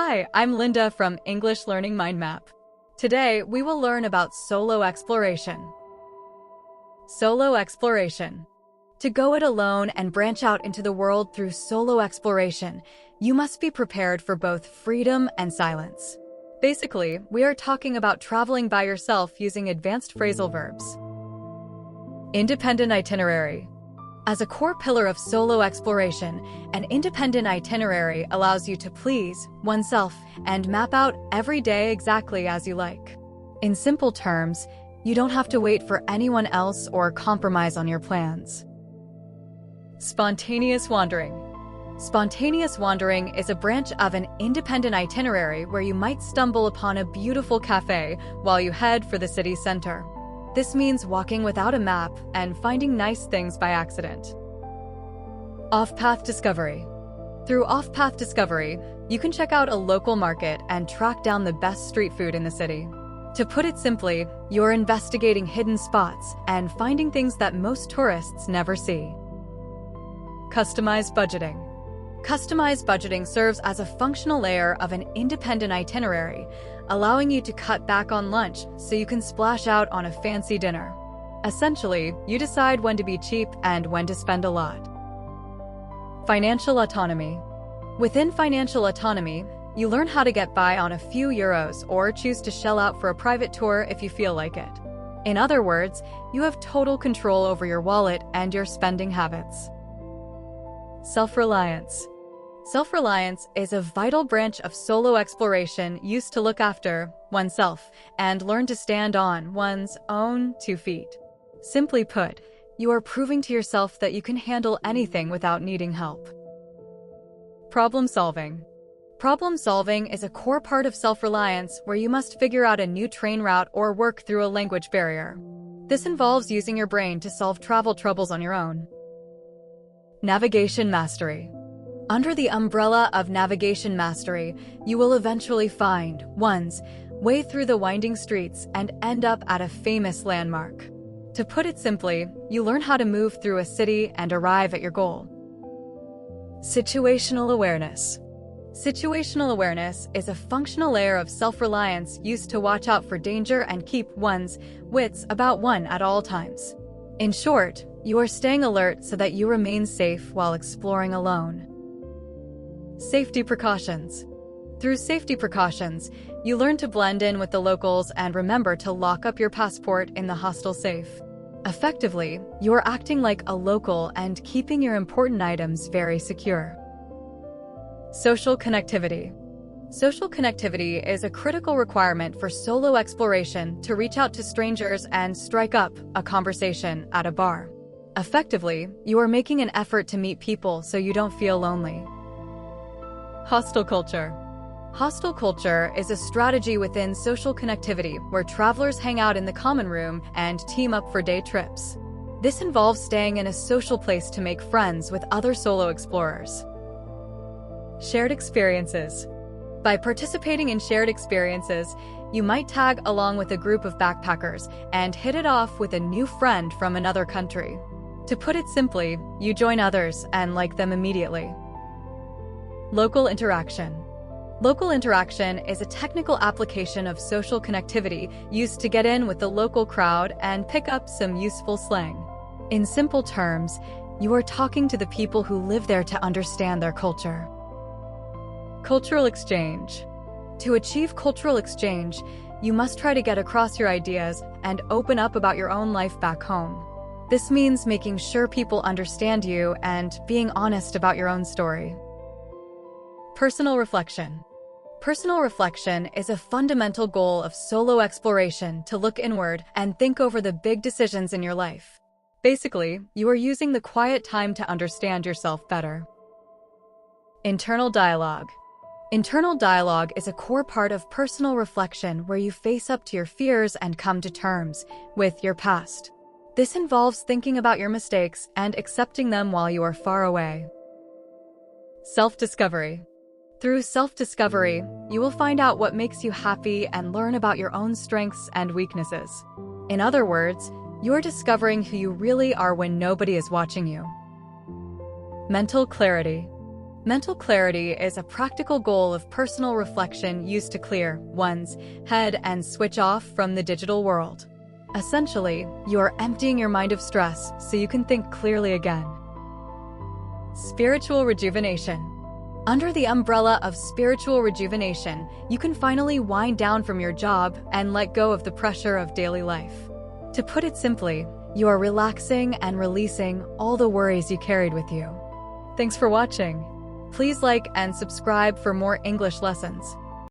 Hi, I'm Linda from English Learning Mind Map. Today, we will learn about solo exploration. Solo exploration. To go it alone and branch out into the world through solo exploration, you must be prepared for both freedom and silence. Basically, we are talking about traveling by yourself using advanced phrasal verbs. Independent itinerary. As a core pillar of solo exploration, an independent itinerary allows you to please oneself and map out every day exactly as you like. In simple terms, you don't have to wait for anyone else or compromise on your plans. Spontaneous wandering. Spontaneous wandering is a branch of an independent itinerary where you might stumble upon a beautiful cafe while you head for the city center. This means walking without a map and finding nice things by accident. Off-path discovery. Through off-path discovery, you can check out a local market and track down the best street food in the city. To put it simply, you're investigating hidden spots and finding things that most tourists never see. Customized budgeting. Customized budgeting serves as a functional layer of an independent itinerary, allowing you to cut back on lunch so you can splash out on a fancy dinner. Essentially, you decide when to be cheap and when to spend a lot. Financial autonomy. Within financial autonomy, you learn how to get by on a few euros or choose to shell out for a private tour if you feel like it. In other words, you have total control over your wallet and your spending habits. Self-reliance. Self-reliance is a vital branch of solo exploration used to look after oneself and learn to stand on one's own 2 feet. Simply put, you are proving to yourself that you can handle anything without needing help. Problem solving. Problem solving is a core part of self-reliance where you must figure out a new train route or work through a language barrier. This involves using your brain to solve travel troubles on your own. Navigation mastery. Under the umbrella of navigation mastery, you will eventually find one's way through the winding streets and end up at a famous landmark. To put it simply, you learn how to move through a city and arrive at your goal. Situational awareness. Situational awareness is a functional layer of self-reliance used to watch out for danger and keep one's wits about one at all times. In short, you are staying alert so that you remain safe while exploring alone. Safety precautions. Through safety precautions, you learn to blend in with the locals and remember to lock up your passport in the hostel safe. Effectively, you are acting like a local and keeping your important items very secure. Social connectivity. Social connectivity is a critical requirement for solo exploration to reach out to strangers and strike up a conversation at a bar. Effectively, you are making an effort to meet people so you don't feel lonely. Hostel culture. Hostel culture is a strategy within social connectivity where travelers hang out in the common room and team up for day trips. This involves staying in a social place to make friends with other solo explorers. Shared experiences. By participating in shared experiences, you might tag along with a group of backpackers and hit it off with a new friend from another country. To put it simply, you join others and like them immediately. Local interaction. Local interaction is a technical application of social connectivity used to get in with the local crowd and pick up some useful slang. In simple terms, you are talking to the people who live there to understand their culture. Cultural exchange. To achieve cultural exchange, you must try to get across your ideas and open up about your own life back home. This means making sure people understand you and being honest about your own story. Personal reflection. Personal reflection is a fundamental goal of solo exploration to look inward and think over the big decisions in your life. Basically, you are using the quiet time to understand yourself better. Internal dialogue. Internal dialogue is a core part of personal reflection where you face up to your fears and come to terms with your past. This involves thinking about your mistakes and accepting them while you are far away. Self-discovery. Through self-discovery, you will find out what makes you happy and learn about your own strengths and weaknesses. In other words, you are discovering who you really are when nobody is watching you. Mental clarity. Mental clarity is a practical goal of personal reflection used to clear one's head and switch off from the digital world. Essentially, you are emptying your mind of stress so you can think clearly again. Spiritual rejuvenation. Under the umbrella of spiritual rejuvenation, you can finally wind down from your job and let go of the pressure of daily life. To put it simply, you are relaxing and releasing all the worries you carried with you. Thanks for watching. Please like and subscribe for more English lessons.